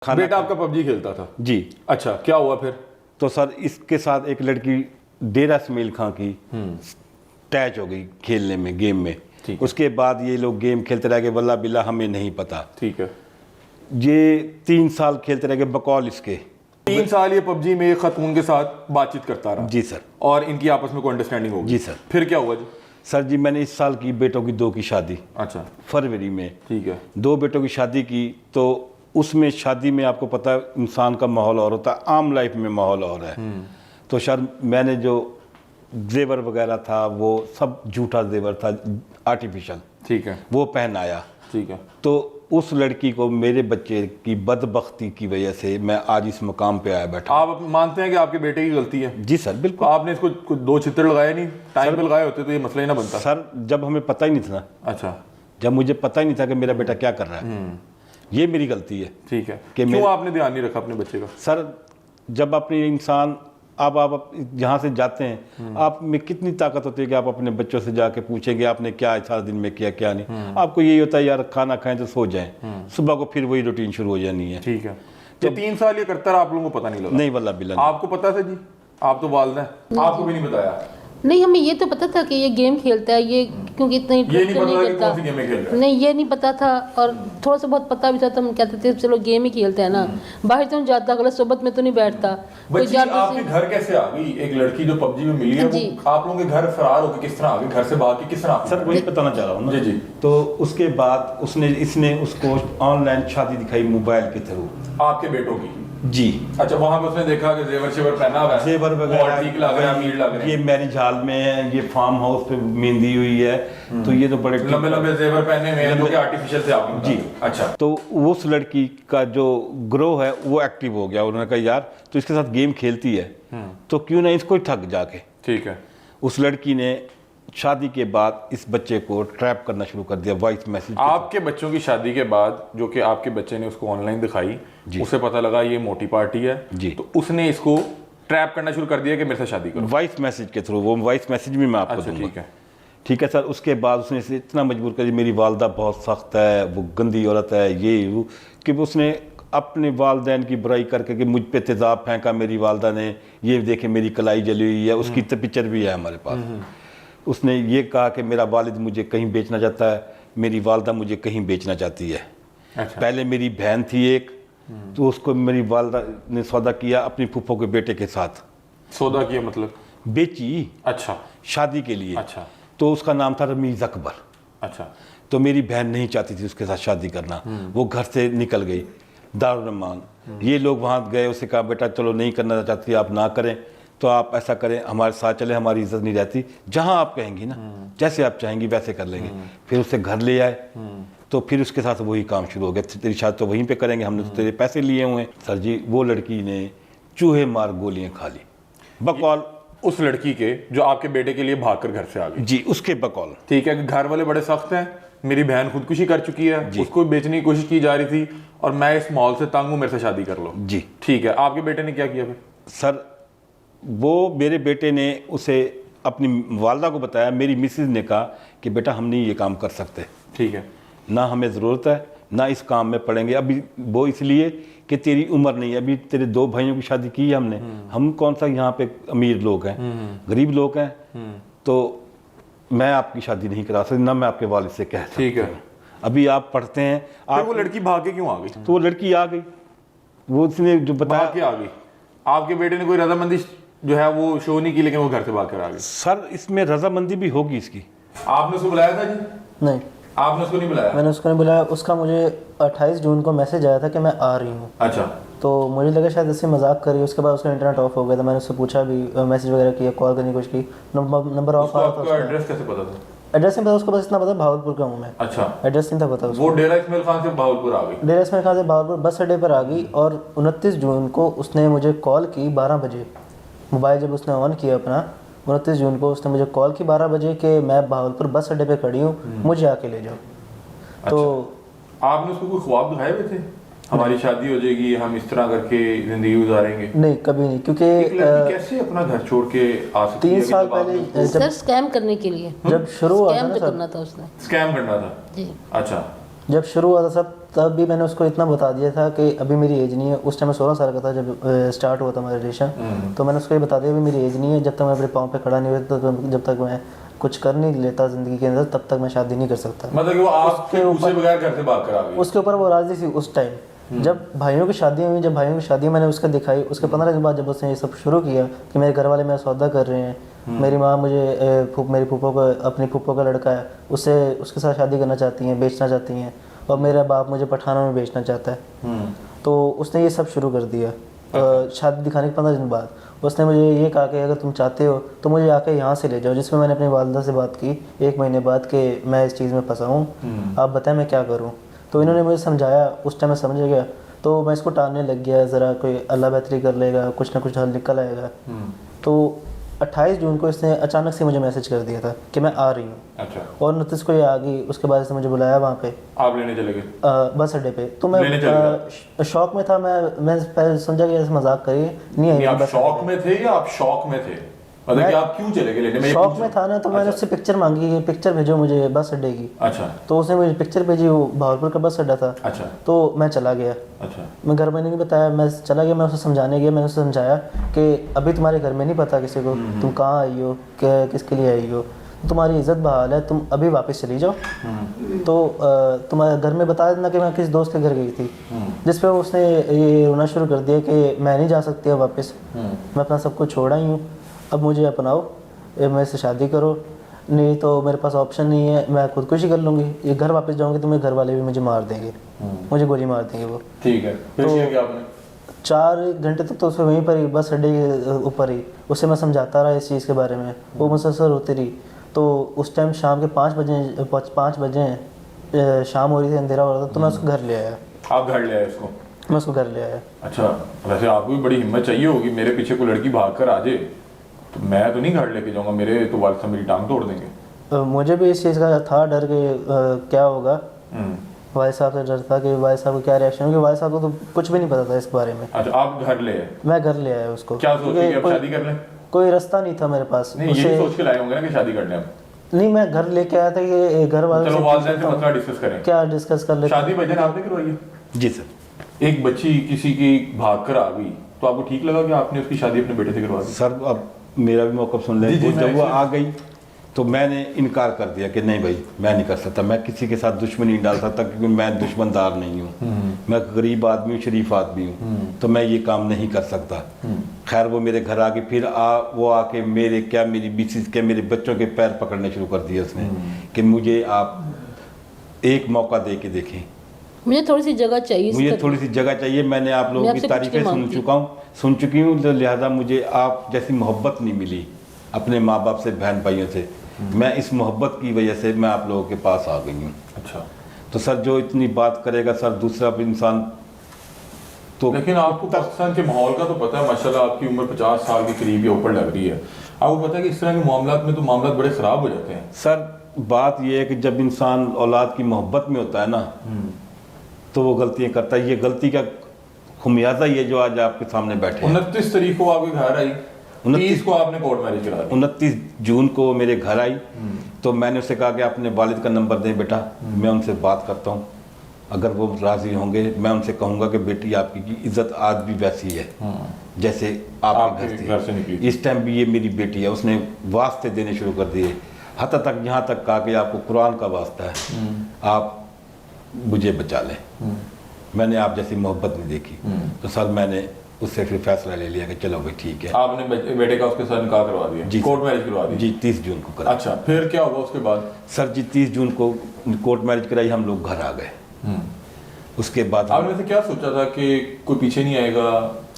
बेटा आपका पबजी खेलता था जी। अच्छा, क्या हुआ फिर? तो सर इसके साथ एक लड़की डेरा इस्माइल खां की अटैच हो गई खेलने में, गेम में। उसके बाद ये लोग गेम खेलते रह गए, वल्ला बिल्ला हमें नहीं पता। ठीक है। ये 3 साल खेलते रह गए बकौल इसके। 3 साल ये पबजी में एक खातून के साथ बातचीत करता रहा। जी सर। और इनकी आपस में कोई अंडरस्टैंडिंग होगी? जी सर। फिर क्या हुआ जी? सर जी मैंने इस साल की बेटों की 2 की शादी, अच्छा, फरवरी में। ठीक है। 2 बेटों की शादी की, तो उसमें शादी में आपको पता है इंसान का माहौल और होता है, आम लाइफ में माहौल और है। तो सर मैंने जो जेवर वगैरह था वो सब झूठा जेवर था, आर्टिफिशियल। ठीक है। वो पहनाया। ठीक है। तो उस लड़की को मेरे बच्चे की बदबख्ती की वजह से मैं आज इस मुकाम पे आया बैठा। आप मानते हैं कि आपके बेटे की गलती है? जी सर बिल्कुल। तो आपने इसको कुछ 2 चित्र लगाए नहीं, टाइम पे लगाए होते तो ये मसला ही ना बनता। सर जब हमें पता ही नहीं था ना, अच्छा, जब मुझे पता ही नहीं था कि मेरा बेटा क्या कर रहा है, ये मेरी गलती है। ठीक है। कि क्यों आपने ध्यान नहीं रखा अपने बच्चे का? सर जब अपने इंसान आप जहाँ से जाते हैं, आप में कितनी ताकत होती है कि आप अपने बच्चों से जाके पूछेंगे आपने क्या सारा दिन में किया क्या नहीं। आपको यही होता है यार खाना खाएं तो सो जाएं, सुबह को फिर वही रूटीन शुरू हो जानी है। ठीक है। तो 3 साल ये करता रहा, आप लोगों को पता नहीं लगा? नहीं वल्ला बिल्ला। आपको पता था जी? आप तो वालिदा हैं, आपको भी नहीं बताया? नहीं, हमें ये तो पता था कि ये गेम खेलता है, ये क्योंकि इतना ये नहीं इंटरेस्ट पता नहीं कि करता। कौन सी गेमें खेल रहा है? नहीं, ये नहीं पता था। और थोड़ा सा बहुत पता भी था तो हम कहते थे चलो गेम ही खेलते हैं ना, बाहर तो नहीं जाता, गलत सोबत में तो नहीं बैठता। कोई बच्ची आपके घर कैसे आ गई? एक लड़की जो पबजी में मिली है, वो आप लोगों के घर फरार होकर किस तरह आ गई? घर से भाग के किस तरह? सर वही बताना चाह रहा हूँ ना। जी जी। तो उसके बाद इसने उसको ऑनलाइन शादी दिखाई मोबाइल के थ्रू, आपके बेटों की? जी। अच्छा, वहां पे उसने देखा कि जेवर शेवर पहना हुआ है, जेवर वगैरह ठीक लग रहा है, मीट लग रहा है, ये मैरिज हॉल में है, ये फार्म हाउस पे मेहंदी हुई है, तो ये तो बड़े लंबे लंबे जेवर पहने हुए हैं जो कि आर्टिफिशियल थे आपने जी। अच्छा। तो उस लड़की का जो ग्रोह है वो एक्टिव हो गया। उन्होंने कहा यार तो इसके साथ गेम खेलती है तो क्यों ना इसको ठग जाके। ठीक है। उस लड़की ने शादी के बाद इस बच्चे को ट्रैप करना शुरू कर दिया वॉइस मैसेज। आपके बच्चों की शादी के बाद जो कि आपके बच्चे ने उसको ऑनलाइन दिखाई, उसे पता लगा ये मोटी पार्टी है जी, तो उसने इसको ट्रैप करना शुरू कर दिया कि मेरे से शादी करो। वॉइस मैसेज के थ्रू, वो वॉइस मैसेज भी मैं आपको दूंगा। ठीक है। ठीक है सर। उसके बाद उसने इसे इतना मजबूर कर दिया, मेरी वालदा बहुत सख्त है, वो गंदी औरत है, ये वो, कि उसने अपने वालदैन की बुराई करके कि मुझ पे तेज़ाब फेंका मेरी वालदा ने, ये देखे मेरी कलाई जली हुई है, उसकी पिक्चर भी है हमारे पास। उसने ये कहा कि मेरा वालिद मुझे कहीं बेचना चाहता है, मेरी वालदा मुझे कहीं बेचना चाहती है। अच्छा। पहले मेरी बहन थी एक, तो उसको मेरी वालदा ने सौदा किया अपनी फूफो के बेटे के साथ। सौदा किया मतलब? बेची। अच्छा। शादी के लिए। अच्छा। तो उसका नाम था रमीज अकबर। अच्छा। तो मेरी बहन नहीं चाहती थी उसके साथ शादी करना, वो घर से निकल गई दारुल-रमान। ये लोग वहाँ गए, उसे कहा बेटा चलो नहीं करना चाहती आप ना करें, तो आप ऐसा करें हमारे साथ चले, हमारी इज्जत नहीं रहती, जहाँ आप कहेंगी ना, जैसे आप चाहेंगी वैसे कर लेंगे। फिर उसे घर ले आए, तो फिर उसके साथ वही काम शुरू हो गया, तेरी शादी तो वहीं पे करेंगे, हमने तो तेरे पैसे लिए हुए हैं। सर जी वो लड़की ने चूहे मार गोलियां खा ली बकौल उस लड़की के जो आपके बेटे के लिए भागकर घर से आ गई। जी, उसके बकौल। ठीक है कि घर वाले बड़े सख्त हैं, मेरी बहन खुदकुशी कर चुकी है, उसको बेचने की कोशिश की जा रही थी और मैं इस माहौल से तंग हूं, मेरे से शादी कर लो। जी। ठीक है। आपके बेटे ने क्या किया फिर? सर वो मेरे बेटे ने उसे अपनी वालदा को बताया, मेरी मिसेज ने कहा कि बेटा हम नहीं ये काम कर सकते। ठीक है। ना हमें ज़रूरत है, ना इस काम में पड़ेंगे अभी, वो इसलिए कि तेरी उम्र नहीं है, अभी तेरे 2 भाइयों की शादी की है हमने, हम कौन सा यहाँ पे अमीर लोग हैं, गरीब लोग हैं, तो मैं आपकी शादी नहीं करा सकती, ना मैं आपके वालिद से कह सकती। ठीक है। अभी आप पढ़ते हैं आप। वो लड़की भाग के क्यों आ गई? तो वो लड़की आ गई, वो उसने जो बताया भाग के आ गई। आपके बेटे ने कोई रजामंदी जो है वो शो नहीं की, लेकिन वो घर से भाग कर आ गई। सर इसमें रजामंदी भी होगी इसकी। आपने उसको बुलाया था जी? नहीं, आपने उसको नहीं बुलाया? मैंने उसको नहीं बुलाया। उसका मुझे 28 जून को मैसेज आया था कि मैं आ रही हूँ। अच्छा। तो मुझे लगा शायद इससे मजाक करी, उसके बाद उसका इंटरनेट ऑफ हो गया था। मैंने उससे पूछा भी, मैसेज वगैरह किया, कॉल करने की कोशिश की, नंबर ऑफ आ रहा था। उसका एड्रेस कैसे पता था? एड्रेस नहीं पता उसको, बस इतना पता भावलपुर का हूँ मैं। अच्छा। एड्रेस नहीं था पता उसको। वो डेरा इस्माइल खान से भावलपुर आ गई? डेरा इस्माइल खान से भावलपुर बस अड्डे पर आ गई और 29 जून को उसने मुझे कॉल की 12 बजे। मोबाइल जब उसने ऑन किया अपना 29 जून को उसने मुझे कॉल की 12 बजे कि मैं भावलपुर बस अड्डे पे खड़ी हूँ, मुझे आके ले जाओ। अच्छा। तो आपने उसको कोई ख्वाब दिखाए हुए थे, हमारी शादी हो जाएगी, हम इस तरह करके जिंदगी गुजारेंगे? नहीं, कभी नहीं, क्योंकि एक लड़की कैसे अपना घर छोड़ के आ सकती है? 3 साल पहले सर स्कैम करने के लिए, जब शुरू हुआ था स्कैम ना तो सब, करना था उसने। स्कैम करना था? जी। अच्छा। जब शुरू हुआ था सब तब भी मैंने उसको इतना बता दिया था कि अभी मेरी एज नहीं है। उस टाइम मैं 16 साल का था जब स्टार्ट हुआ था हमारा रिलेशन। तो मैंने उसको ये बता दिया अभी मेरी एज नहीं है, जब तक मैं अपने पाँव पे खड़ा नहीं हुआ, तो जब तक मैं कुछ कर नहीं लेता ज़िंदगी के अंदर, तब तक मैं शादी नहीं कर सकता। मतलब कि वो आपके पूछे बगैर घर से भाग कर आ गई। उसके ऊपर वो राजी थी उस टाइम। जब भाइयों की शादियाँ हुई, जब भाइयों की शादी मैंने उसको दिखाई, उसके 15 दिन बाद जब उसने ये सब शुरू किया कि मेरे घर वाले मेरा सौदा कर रहे हैं, मेरी माँ मुझे मेरी फूफो को, अपनी फूफो का लड़का है, उससे उसके साथ शादी करना चाहती हैं, बेचना चाहती हैं, और मेरा बाप मुझे पठानों में बेचना चाहता है। तो उसने ये सब शुरू कर दिया। शादी दिखाने के 15 दिन बाद उसने मुझे ये कहा कि अगर तुम चाहते हो तो मुझे आके यहाँ से ले जाओ, जिसमें मैंने अपनी वालदा से बात की 1 महीने बाद कि मैं इस चीज़ में फंसा हूँ, आप बताएं मैं क्या करूँ। तो इन्होंने मुझे समझाया, उस टाइम मैं समझ गया, तो मैं इसको टालने लग गया, ज़रा कोई अल्लाह बेहतरी कर लेगा, कुछ ना कुछ हल निकल आएगा। तो 28 जून को इसने अचानक से मुझे मैसेज कर दिया था कि मैं आ रही हूँ। अच्छा। और 29 को ये आ गई, उसके बाद इसने मुझे बुलाया वहाँ पे, आप लेने चले गए? बस अड्डे पे। तो मैं शौक में था, मैं पहले समझा कि ऐसे मजाक करिए, नहीं आई। आप शौक में थे या आप शौक में थे? मतलब कि आप क्यों चले गए लेने? मैं शौक में था ना, तो मैंने उससे पिक्चर मांगी कि पिक्चर भेजो मुझे बस अड्डे की। अच्छा। तो उसने मुझे पिक्चर भेजी, वो भावलपुर का बस अड्डा था। अच्छा। तो मैं चला गया। अच्छा। मैं घर में नहीं बताया, मैं चला गया, मैं उसे समझाने गया। मैंने उसे समझाया कि अभी तुम्हारे घर में नहीं पता किसी को तुम कहाँ आई हो, किसके लिए आई हो, तुम्हारी इज्जत बहाल है, तुम अभी वापस चली जाओ। तो तुम्हारे घर में बता देना कि मैं किस दोस्त के घर गई थी, जिस पे उसने ये रोना शुरू कर दिया कि मैं नहीं जा सकती वापस, मैं अपना सब कुछ छोड़ा ही हूँ, अब मुझे अपनाओ, मेरे से शादी करो, नहीं तो मेरे पास ऑप्शन नहीं है, मैं खुदकुशी कर लूँगी, ये घर वापस जाऊँगी तो मेरे घर वाले भी मुझे मार देंगे, मुझे गोली मार देंगे वो। ठीक है, फिर क्या किया आपने? 4 घंटे तक तो उसे वहीं पर ही बस अड्डे के ऊपर ही उसे मैं समझाता रहा इस चीज़ के बारे में, वो मुसलसल होती रही। तो उस टाइम शाम के 5 बजे शाम हो रही थी, अंधेरा हो रहा था, तो मैं उसको घर ले आया। आप घर ले आए उसको? मैं उसको घर ले आया। अच्छा, वैसे आपको भी बड़ी हिम्मत चाहिए होगी, मेरे पीछे कोई लड़की भाग कर आ जाए तो मैं तो नहीं घर लेके जाऊंगा, मेरे तो वालिद साहब मेरी टांग तोड़ देंगे। मुझे भी इस चीज़ का था डर कि क्या होगा। वालिद साहब से डर था कि वालिद साहब को क्या रिएक्शन होगी, वालिद साहब को तो कुछ भी नहीं पता था इस बारे में। अच्छा, आप घर ले आए? मैं घर ले आया उसको। क्या सोच के अब शादी कर लें? कोई रास्ता नहीं था मेरे पास। नहीं, ये सोच के लाए होंगे ना कि शादी कर लें अब? नहीं, मैं घर लेके आया था कि घर वाले। चलो वालिदैन से मसला डिस्कस करें। क्या डिस्कस कर लेते? शादी भाईजान आपने करवाई है? जी सर। एक बच्ची किसी की भाग कर आ गई तो आपको ठीक लगा कि आपने उसकी शादी अपने बेटे से करवा दी? सर अब मेरा भी मौका सुन लें। जब वो आ गई तो मैंने इनकार कर दिया कि नहीं भाई मैं नहीं कर सकता, मैं किसी के साथ दुश्मनी नहीं डाल सकता, क्योंकि मैं दुश्मनदार नहीं हूँ, मैं गरीब आदमी हूँ, शरीफ आदमी हूँ, तो मैं ये काम नहीं कर सकता। खैर वो मेरे घर आ गई, फिर वो आके मेरी मिसेस के, मेरे बच्चों के पैर पकड़ने शुरू कर दिए उसने कि मुझे आप एक मौका दे के देखें, मुझे थोड़ी सी जगह चाहिए, मुझे थोड़ी सी जगह चाहिए। मैंने आप लोगों की तारीफें सुन चुकी हूँ, तो लिहाजा मुझे आप जैसी मोहब्बत नहीं मिली अपने माँ बाप से, बहन भाइयों से। मैं इस मोहब्बत की वजह से मैं आप लोगों के पास आ गई हूँ। अच्छा। तो सर जो इतनी बात करेगा सर दूसरा भी इंसान तो। लेकिन आपको पाकिस्तान के माहौल का तो पता है, माशाल्लाह आपकी उम्र 50 साल के करीब या ऊपर लग रही है, आपको पता है कि इस तरह के मामलात में तो मामलात बड़े ख़राब हो जाते हैं। सर बात यह है कि जब इंसान औलाद की मोहब्बत में होता है ना तो वो गलतियाँ करता है। ये गलती का खुमियाजा ये जो आज आपके सामने बैठे। 29 तारीख को आपके घर आई, 30 को आपने कोर्ट मैरिज करा दी। 29 जून को मेरे घर आई तो मैंने उससे कहा कि अपने वालिद का नंबर दें बेटा, मैं उनसे बात करता हूँ, अगर वो राज़ी होंगे मैं उनसे कहूँगा कि बेटी आपकी की इज़्ज़त आज भी वैसी है जैसे आपके घर से निकली। इस टाइम भी ये मेरी बेटी है। उसने वास्ते देने शुरू कर दिए, हत्ता तक यहाँ तक कहा कि आपको कुरान का वास्ता है, आप मुझे बचा लें, मैंने आप जैसी मोहब्बत नहीं देखी। तो सर मैंने उससे फिर फैसला ले लिया कि चलो भाई ठीक है। आपने बेटे का उसके साथ निकाह करवा दिया? जी, कोर्ट मैरिज करवा दी? जी 30 जून को करा। अच्छा, फिर क्या हुआ उसके बाद? सर जी 30 जून को कोर्ट मैरिज कराई, हम लोग घर आ गए। उसके बाद आपने से क्या सोचा था कि कोई पीछे नहीं आएगा?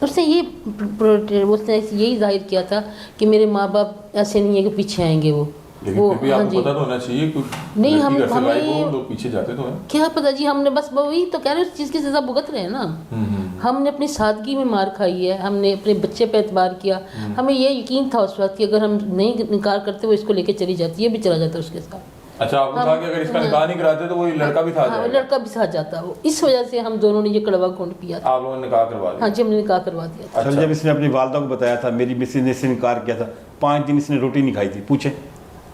उसने उसने यही जाहिर किया था कि मेरे माँ बाप ऐसे नहीं है कि पीछे आएंगे वो। लेकिन फिर भी आपको पता तो होना चाहिए कुछ नहीं, हमें लोग पीछे जाते तो हैं। क्या पता जी, हमने बस वही तो कह रहे उस चीज़ की सज़ा भुगत रहे हैं ना। हमने अपनी सादगी में मार खाई है, हमने अपने बच्चे पे एतबार किया, हमें ये यकीन था उस वक्त कि अगर हम नहीं निकाह करते वो इसको लेके चली जाती, ये भी चला जाता उसके साथ। अच्छा, आपको कहा कि अगर इसका निकाह नहीं कराते तो वो लड़का भी साथ जाएगा? लड़का भी साथ जाता। वो इस वजह से हम दोनों ने ये कड़वा घूंट पिया था। आप लोगों ने निकाह करवा दिया? हाँ जी, हमने निकाह करवा दिया। अच्छा। जब इसने अपनी वालदा को बताया था, मेरी मिसेज ने इससे इनकार किया था, 5 दिन इसने रोटी नहीं खाई थी, पूछे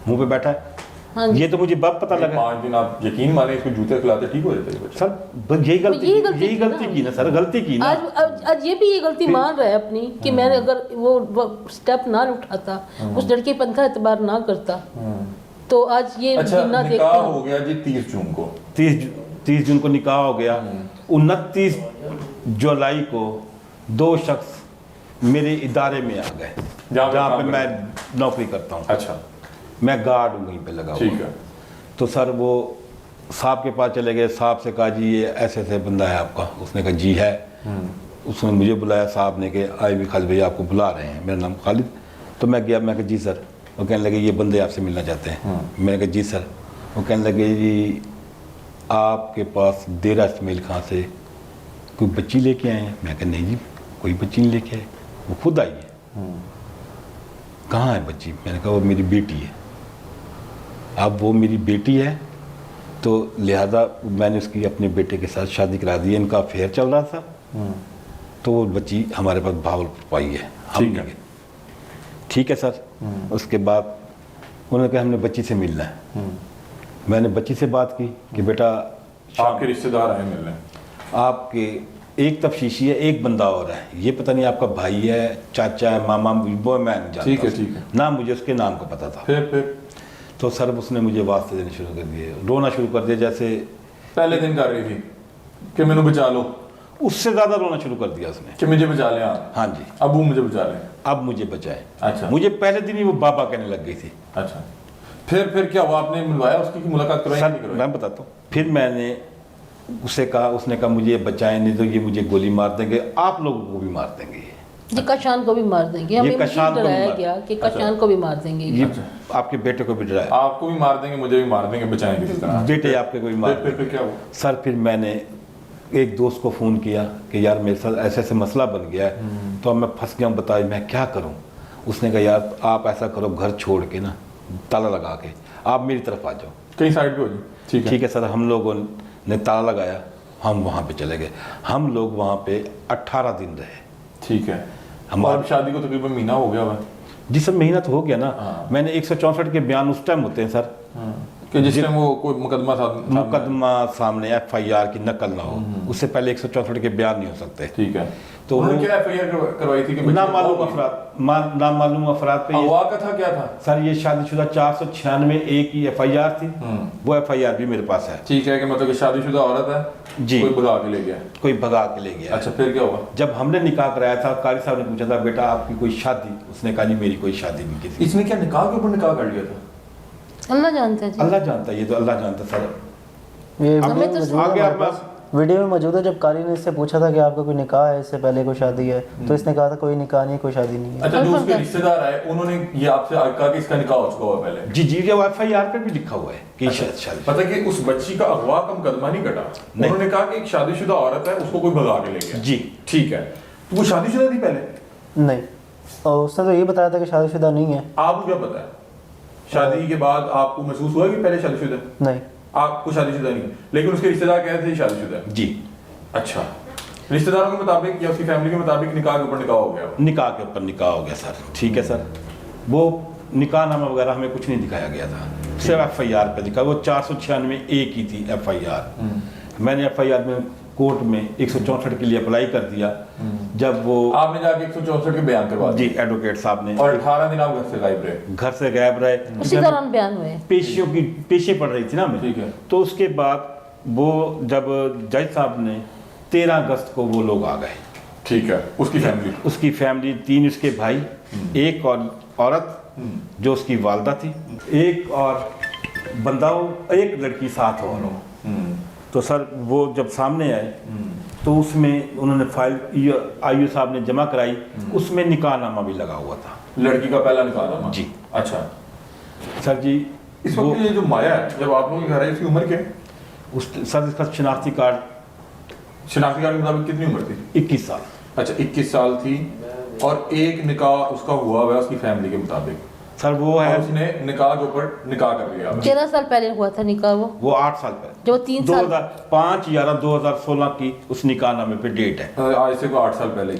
मुँह पे बैठा है, हाँ जी। ये तो मुझे बब पता लगा। 5 दिन आप यकीन माने इसको जूते खिलाते ठीक हो जाते हैं बच्चे। सर बस यही गलती यही यही गलती की ना सर, गलती की ना। आज ये भी ये गलती मान रहा है अपनी कि मैंने अगर वो स्टेप ना उठाता, उस लड़के पर इतना एतबार ना करता, तो आज ये अच्छा दिन ना निकाह देखता। हो गया जी 30 जून को। 30 जून को निकाह हो गया। 29 जुलाई को 2 शख्स मेरे इदारे में आ गए जहाँ पे जहाँ काम पे कर मैं नौकरी करता हूँ। अच्छा मैं गार्ड हूँ वहीं पे लगा हुआ। ठीक है। तो सर वो साहब के पास चले गए। साहब से कहा जी ये ऐसे ऐसे बंदा है आपका। उसने कहा जी है। उसने मुझे बुलाया साहब ने कि आई भी खालिद भैया आपको बुला रहे हैं। मेरा नाम खालिद। तो मैं गया, मैं कहा जी सर। वो कहने लगे ये बंदे आपसे मिलना चाहते हैं। मैंने कहा जी सर। वो कहने लगे जी आपके पास देरा इस्माइल खां से कोई बच्ची लेके आए हैं। मैं कहा नहीं जी कोई बच्ची नहीं लेके आए, वो खुद आई है। कहाँ है बच्ची? मैंने कहा वो मेरी बेटी है। अब वो मेरी बेटी है तो लिहाजा मैंने उसकी अपने बेटे के साथ शादी करा दी है। इनका अफेयर चल रहा था। तो वो बच्ची हमारे पास भावलपुर आई है। ठीक है। ठीक है सर। उसके बाद उन्होंने कहा हमने बच्ची से मिलना है। मैंने बच्ची से बात की कि बेटा आपके रिश्तेदार आए मिलने। आपके एक तफ्शीशी है, एक बंदा और है, ये पता नहीं आपका भाई है, चाचा है, मामा, वो मैं नहीं जानता। ठीक है, ठीक है। ना मुझे उसके नाम का पता था। फिर तो सर उसने मुझे वास्ते देने शुरू कर दिए, रोना शुरू कर दिया। जैसे पहले दिन कर रही थी कि मैंने बचा लो, उससे ज़्यादा रोना शुरू कर दिया उसने कि मुझे बचा लें आप। हाँ जी, अबू मुझे बचा लें। अब मुझे बचाए। अच्छा। मुझे पहले दिन ही वो बाबा कहने लग गई थी। अच्छा फिर क्या हुआ? आपने मिलवाया उसकी की मुलाकात करवाई सर नहीं करवाई? मैं बताता हूँ। फिर मैंने उससे कहा, उसने कहा मुझे बचाएं नहीं तो ये मुझे गोली मार देंगे, आप लोगों को भी मार देंगे। ये कशान को भी मार देंगे। हमें कशान को भी डराया मार- गया कि कशान को भी मार देंगे। ये आपके बेटे को भी डराया, आपको भी मार देंगे, मुझे भी मार देंगे, बचाएं किसी तरह। बेटे आपके को भी मार फिर क्या हुआ? सर फिर मैंने एक दोस्त को फ़ोन किया कि यार मेरे साथ ऐसे ऐसे मसला बन गया है, तो अब मैं फंस गया हूँ, बताइए मैं क्या करूँ। उसने कहा यार आप ऐसा करो, घर छोड़ के ना ताला लगा के आप मेरी तरफ आ जाओ। कहीं साइड पे हो जी। ठीक है। ठीक है सर। हम लोगों ने ताला लगाया, हम वहाँ पे चले गए। हम लोग वहाँ पे 18 दिन रहे। ठीक है। हमारा और शादी को तकरीबन महीना हो गया हुआ जी सर, महीना तो हो गया ना। हाँ। मैंने 164 के बयान उस टाइम होते हैं सर, कि जिस टाइम वो कोई मुकदमा था। मुकदमा सामने FIR की नकल ना हो, उससे पहले 164 के बयान नहीं हो सकते। ठीक है। तो तो वो- क्या FIR करवाई थी कि नामालूम अफराद पे अगवा का था, क्या था? सर ये शादीशुदा 496A की FIR थी। वो FIR भी मेरे पास है ठीक है, कि मतलब कि शादीशुदा औरत है जी। कोई भगा के ले गया। कोई भगा के ले गया। अच्छा फिर क्या हुआ? जब हमने निकाह कराया था, कारी साहब ने पूछा था बेटा आपकी कोई शादी? उसने कहा नहीं मेरी कोई शादी नहीं की थी। इसने क्या निकाह के ऊपर निकाह कर लिया था? अल्लाह जानता है जी। अल्लाह जानता है, ये तो अल्लाह जानता है सर। ये हमें वीडियो तो मौजूद है आगे हमारे आप पास। वीडियो में मौजूद है। जब कारी ने इससे पूछा था कि आपका कोई निकाह है, इससे पहले कोई शादी है, तो इसने कहा था कोई निकाह नहीं, कोई शादी नहीं है। अच्छा, जो कन्फर्म उसके कर। रिश्तेदार आए उन्होंने ये आपसे कहा कि इसका निकाह हो चुका हुआ पहले। जी जी, ये FIR पे भी लिखा हुआ है कि शादी। पता कि उस बच्ची का अगवा का मुकदमा नहीं कटा। नहीं। उन्होंने कहा कि एक शादीशुदा औरत है, उसको कोई भगा के ले गया। जी ठीक है। तो वो शादीशुदा थी पहले? नहीं, और उसने तो ये बताया था कि शादीशुदा नहीं है। आपको क्या पता है? शादी के बाद आपको महसूस हुआ कि पहले शादीशुदा? नहीं, आपको शादीशुदा नहीं, लेकिन उसके रिश्तेदार कह रहे थे शादीशुदा। जी, अच्छा, रिश्तेदारों के मुताबिक या उसकी फैमिली के मुताबिक निकाह के ऊपर निकाह हो गया। निकाह के ऊपर निकाह हो गया सर। ठीक है सर। वो निकाह नामा वगैरह हमें कुछ नहीं दिखाया गया था, सिर्फ FIR पे दिखा। वो 496A की थी FIR। मैंने FIR में कोर्ट में 164 के लिए अप्लाई कर दिया। जब वो आपने जाके 164 के बयान करवा जी दिए एडवोकेट साहब ने, और 18 दिन आप घर से गायब रहे। घर से गायब रहे। उसी दौरान बयान हुए। पेशियों की पेशे पड़ रही थी ना हमें। ठीक है। तो उसके बाद वो जब जज साहब ने 13 अगस्त को वो लोग आ गए। ठीक है। उसकी फैमिली। उसकी फैमिली, 3 उसके भाई, एक और औरत जो उसकी वालदा थी, एक और बंदा हो, एक लड़की साथ और हो। तो सर वो जब सामने आए तो उसमें उन्होंने फाइल IO साहब ने जमा कराई, उसमें निकाहनामा भी लगा हुआ था। लड़की का पहला निकाह नामा? जी। अच्छा, सर जी इस वो वक्त ये जो माया है, जब आप लोगों के घर है, इसकी उम्र क्या है? उस सर इसका शनाख्ती कार्ड शिनाख्ती कार्ड के मुताबिक कितनी उम्र थी? 21 साल। अच्छा, 21 साल थी। और एक निकाह उसका हुआ है उसकी फैमिली के मुताबिक। सर वो है, और उसने निकाह के ऊपर निकाह कर लिया। 13 साल पहले हुआ था निकाह वो 8 साल पहले, जो 3 साल 2005/11/2016 की उस निकाहनामे पे डेट है। आज से को 8 साल पहले की।